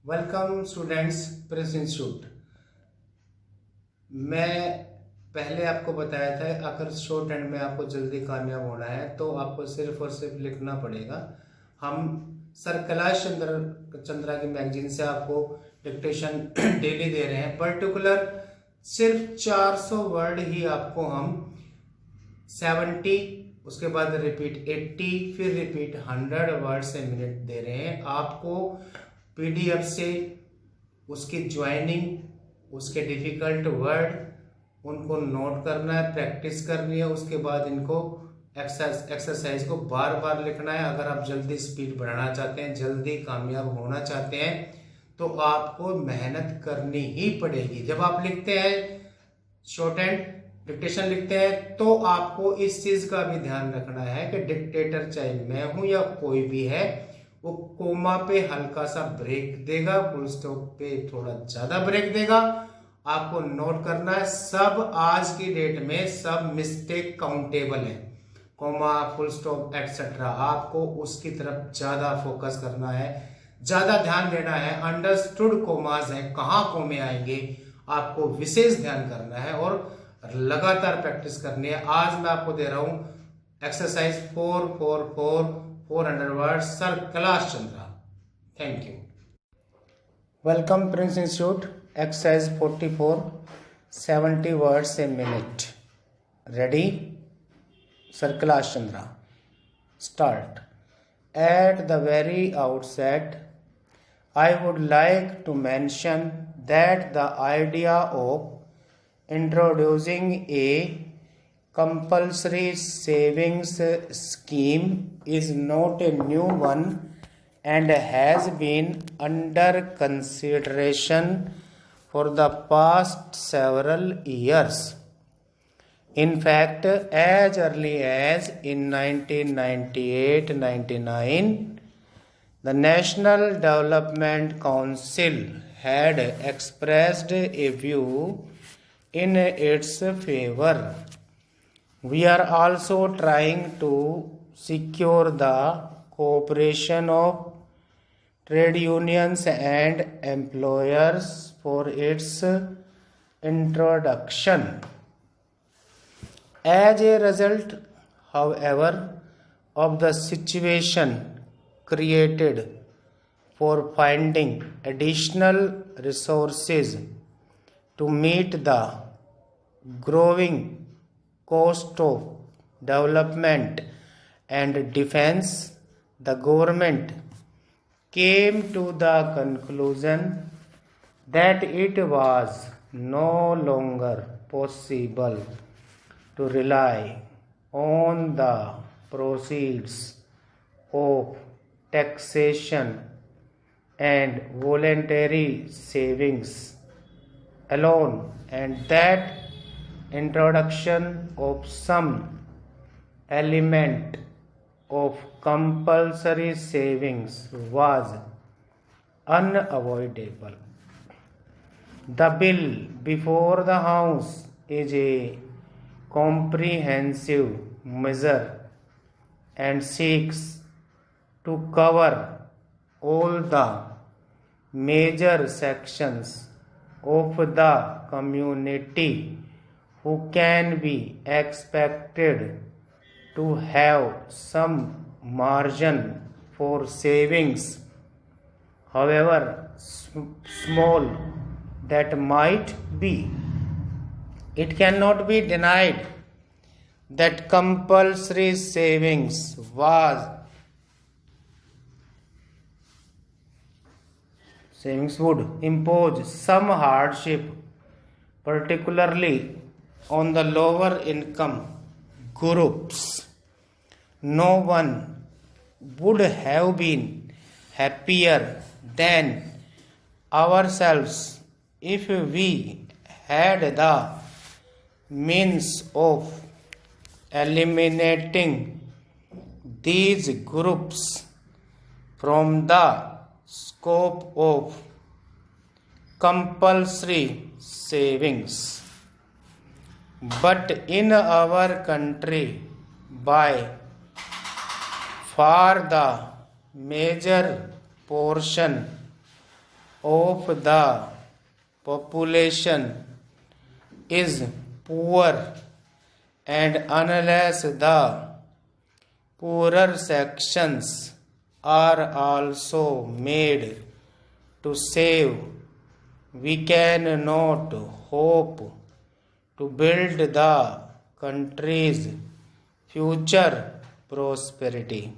Welcome students Prince institute. मैं पहले आपको बताया था अगर शॉर्ट हैंड में आपको जल्दी कामयाब होना है तो आपको सिर्फ और सिर्फ लिखना पड़ेगा। हम सर कैलाश चंद्रा की मैगजीन से आपको डिक्टेशन डेली दे रहे हैं। पर्टिकुलर सिर्फ 400 वर्ड ही आपको हम 70, उसके बाद रिपीट 80, फिर रिपीट 100 वर्ड से मिनट दे रहे हैं आपको। पीडीएफ से उसकी ज्वाइनिंग, उसके डिफिकल्ट वर्ड उनको नोट करना है, प्रैक्टिस करनी है। उसके बाद इनको एक्सरसाइज को बार बार लिखना है। अगर आप जल्दी स्पीड बढ़ाना चाहते हैं, जल्दी कामयाब होना चाहते हैं तो आपको मेहनत करनी ही पड़ेगी। जब आप लिखते हैं शॉर्ट हैंड डिक्टेशन लिखते हैं तो आपको इस चीज का भी ध्यान रखना है कि डिक्टेटर चाहे मैं हूं या कोई भी है, वो कोमा पे हल्का सा ब्रेक देगा, फुल स्टॉप पे थोड़ा ज्यादा ब्रेक देगा। आपको नोट करना है। सब आज की डेट में सब मिस्टेक काउंटेबल है, कोमा, फुल स्टॉप एक्सेट्रा। आपको उसकी तरफ ज्यादा फोकस करना है, ज्यादा ध्यान देना है। अंडरस्टूड कोमाज है, कहाँ कोमे आएंगे, आपको विशेष ध्यान करना है और लगातार प्रैक्टिस करनी है। आज मैं आपको दे रहा हूं exercise 400 words, sir Kailash Chandra. Thank you. Welcome Prince institute. Exercise 44, 70 words a minute. Ready? Sir Kailash Chandra. Start. At the very outset, I would like to mention that the idea of introducing a compulsory savings scheme is not a new one and has been under consideration for the past several years. In fact, as early as in 1998-99, the National Development Council had expressed a view in its favor. We are also trying to secure the cooperation of trade unions and employers for its introduction. As a result, however, of the situation created for finding additional resources to meet the growing cost of development and defense, the government came to the conclusion that it was no longer possible to rely on the proceeds of taxation and voluntary savings alone, and that introduction of some element of compulsory savings was unavoidable. The bill before the House is a comprehensive measure and seeks to cover all the major sections of the community who can be expected to have some margin for savings, however small that might be. It cannot be denied that compulsory savings would impose some hardship, particularly on the lower income groups. No one would have been happier than ourselves if we had the means of eliminating these groups from the scope of compulsory savings. But in our country, by far the major portion of the population is poor, and unless the poorer sections are also made to save, we cannot hope to build the country's future prosperity.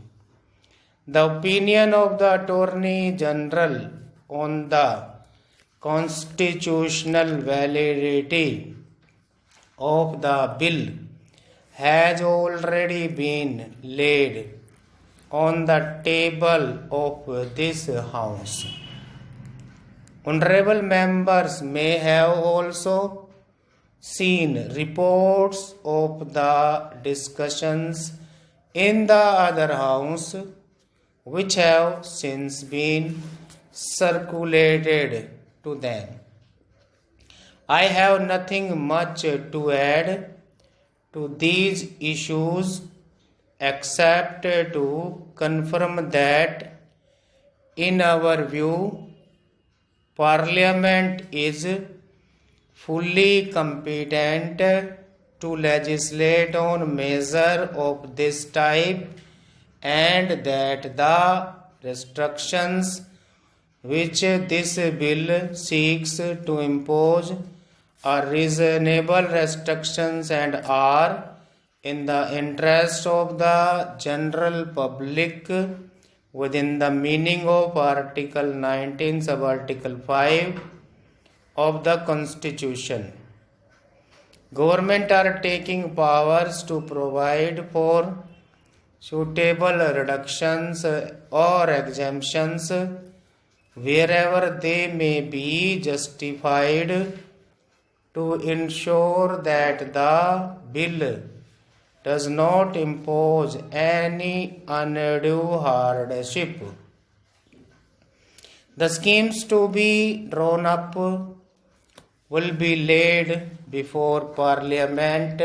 The opinion of the Attorney General on the constitutional validity of the bill has already been laid on the table of this House. Honorable members may have also seen reports of the discussions in the other House, which have since been circulated to them. I have nothing much to add to these issues except to confirm that, in our view, Parliament is fully competent to legislate on measures of this type, and that the restrictions which this bill seeks to impose are reasonable restrictions and are in the interest of the general public within the meaning of Article 19 sub-Article 5 of the Constitution. Government are taking powers to provide for suitable reductions or exemptions wherever they may be justified to ensure that the bill does not impose any undue hardship. The schemes to be drawn up will be laid before Parliament,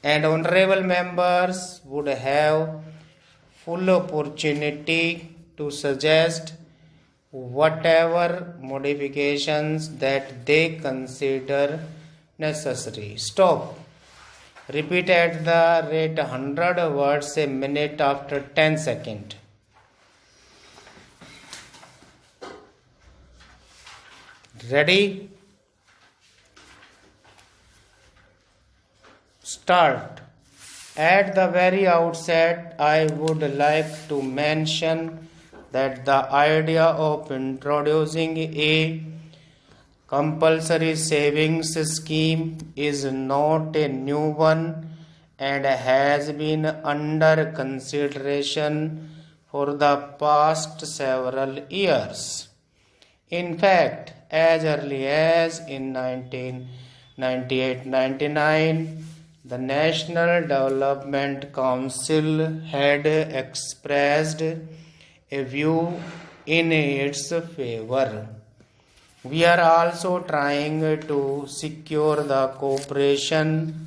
and honorable members would have full opportunity to suggest whatever modifications that they consider necessary. Stop. Repeat at the rate 100 words a minute after 10 seconds. Ready? Start. At the very outset, I would like to mention that the idea of introducing a compulsory savings scheme is not a new one and has been under consideration for the past several years. In fact, as early as in 1998-99, the National Development Council had expressed a view in its favor. We are also trying to secure the cooperation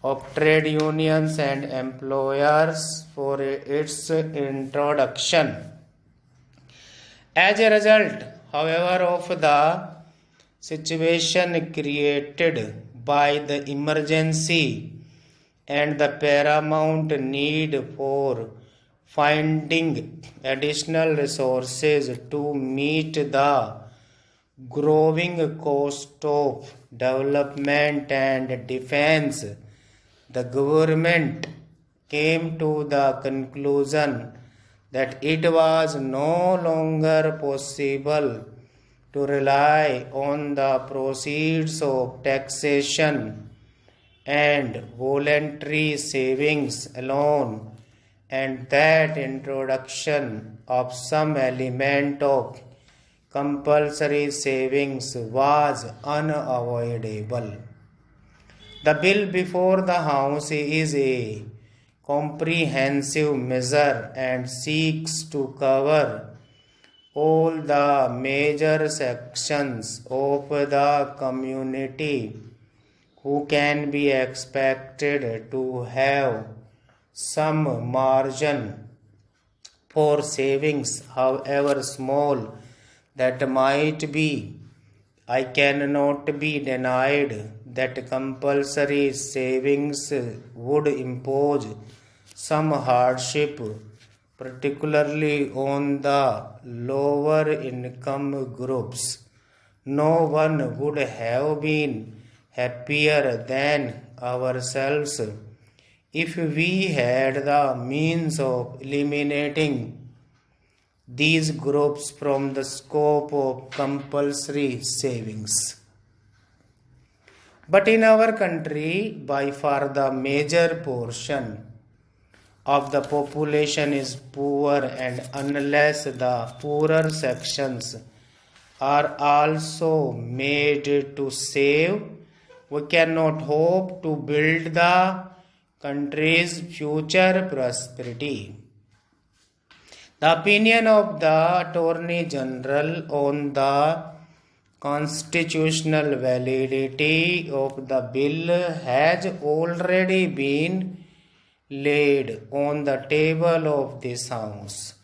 of trade unions and employers for its introduction. As a result, however, of the situation created by the emergency and the paramount need for finding additional resources to meet the growing cost of development and defense, the government came to the conclusion that it was no longer possible to rely on the proceeds of taxation and voluntary savings alone, and that introduction of some element of compulsory savings was unavoidable. The bill before the House is a comprehensive measure and seeks to cover all the major sections of the community who can be expected to have some margin for savings, however small that might be. I cannot be denied that compulsory savings would impose some hardship, particularly on the lower income groups. No one would have been happier than ourselves if we had the means of eliminating these groups from the scope of compulsory savings. But in our country, by far the major portion of the population is poor, and unless the poorer sections are also made to save, we cannot hope to build the country's future prosperity. The opinion of the Attorney General on the constitutional validity of the bill has already been laid on the table of this House.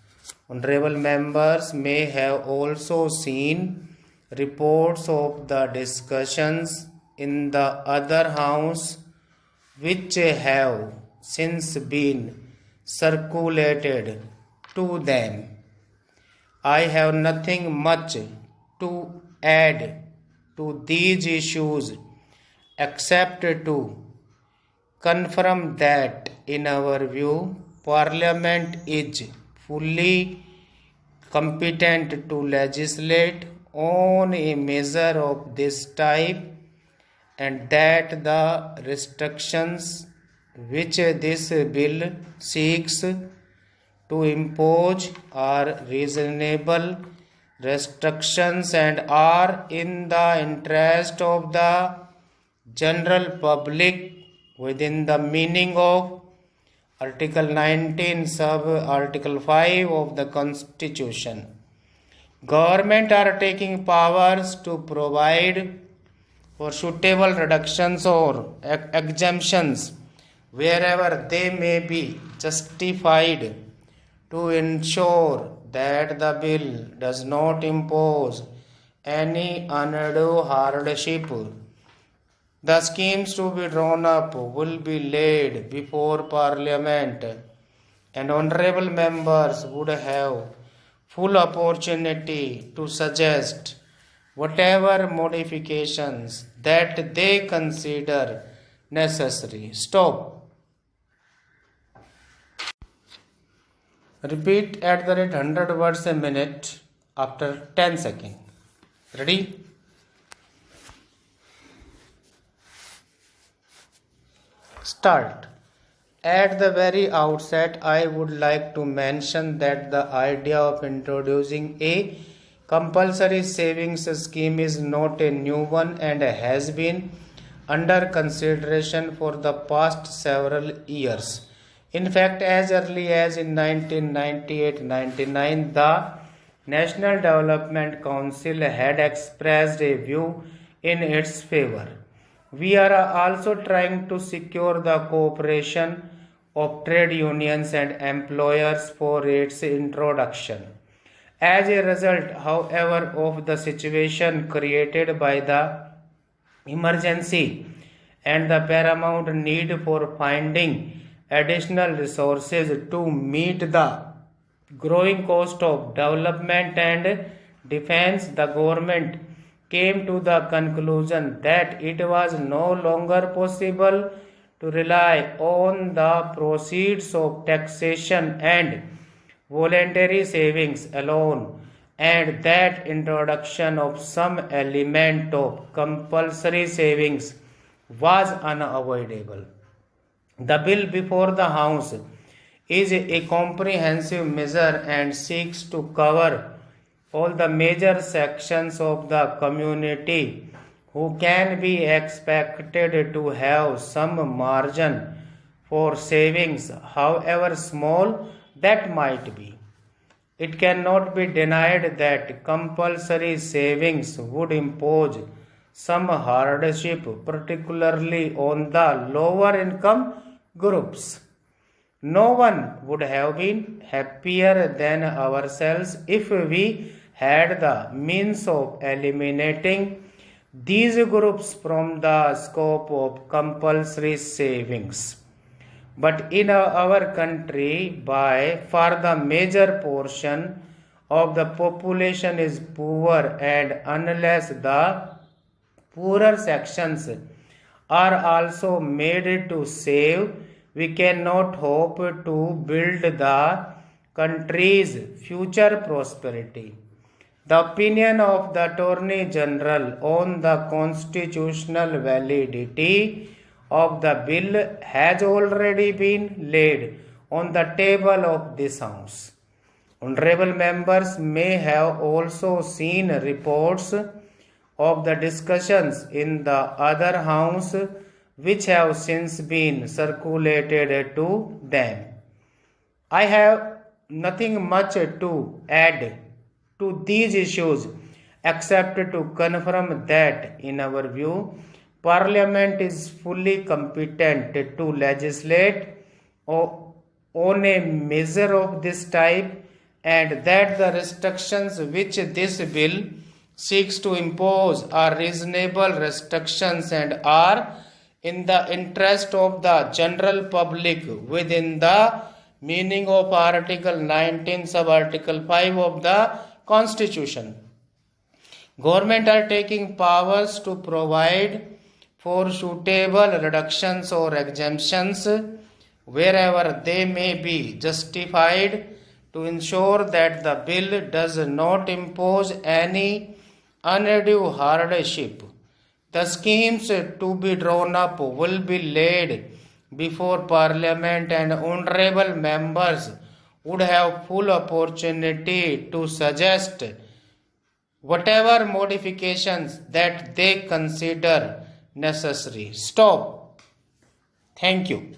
Honorable members may have also seen reports of the discussions in the other House which have since been circulated to them. I have nothing much to add to these issues except to confirm that, in our view, Parliament is fully competent to legislate on a measure of this type, and that the restrictions which this bill seeks to impose are reasonable restrictions and are in the interest of the general public within the meaning of Article 19 sub Article 5 of the Constitution. Government are taking powers to provide for suitable reductions or exemptions wherever they may be justified, to ensure that the bill does not impose any undue hardship. The schemes to be drawn up will be laid before Parliament, and honorable members would have full opportunity to suggest whatever modifications that they consider necessary. Stop. Repeat at the rate 100 words a minute after 10 seconds. Ready? Start. At the very outset, I would like to mention that the idea of introducing a compulsory savings scheme is not a new one and has been under consideration for the past several years. In fact, as early as in 1998-99, the National Development Council had expressed a view in its favor. We are also trying to secure the cooperation of trade unions and employers for its introduction. As a result, however, of the situation created by the emergency and the paramount need for finding additional resources to meet the growing cost of development and defense, the government came to the conclusion that it was no longer possible to rely on the proceeds of taxation and voluntary savings alone, and that introduction of some element of compulsory savings was unavoidable. The bill before the House is a comprehensive measure and seeks to cover all the major sections of the community who can be expected to have some margin for savings, however small that might be. It cannot be denied that compulsory savings would impose some hardship, particularly on the lower income groups. No one would have been happier than ourselves if we had the means of eliminating these groups from the scope of compulsory savings. But in our country, by far the major portion of the population is poor, and unless the poorer sections are also made to save, we cannot hope to build the country's future prosperity. The opinion of the Attorney General on the constitutional validity of the bill has already been laid on the table of this House. Honorable members may have also seen reports of the discussions in the other House which have since been circulated to them. I have nothing much to add to these issues except to confirm that, in our view, Parliament is fully competent to legislate on a measure of this type, and that the restrictions which this bill seeks to impose are reasonable restrictions and are in the interest of the general public within the meaning of Article 19 sub-Article 5 of the Constitution. Government are taking powers to provide for suitable reductions or exemptions wherever they may be justified to ensure that the bill does not impose any undue hardship. The schemes to be drawn up will be laid before Parliament, and honorable members would have full opportunity to suggest whatever modifications that they consider necessary. Stop. Thank you.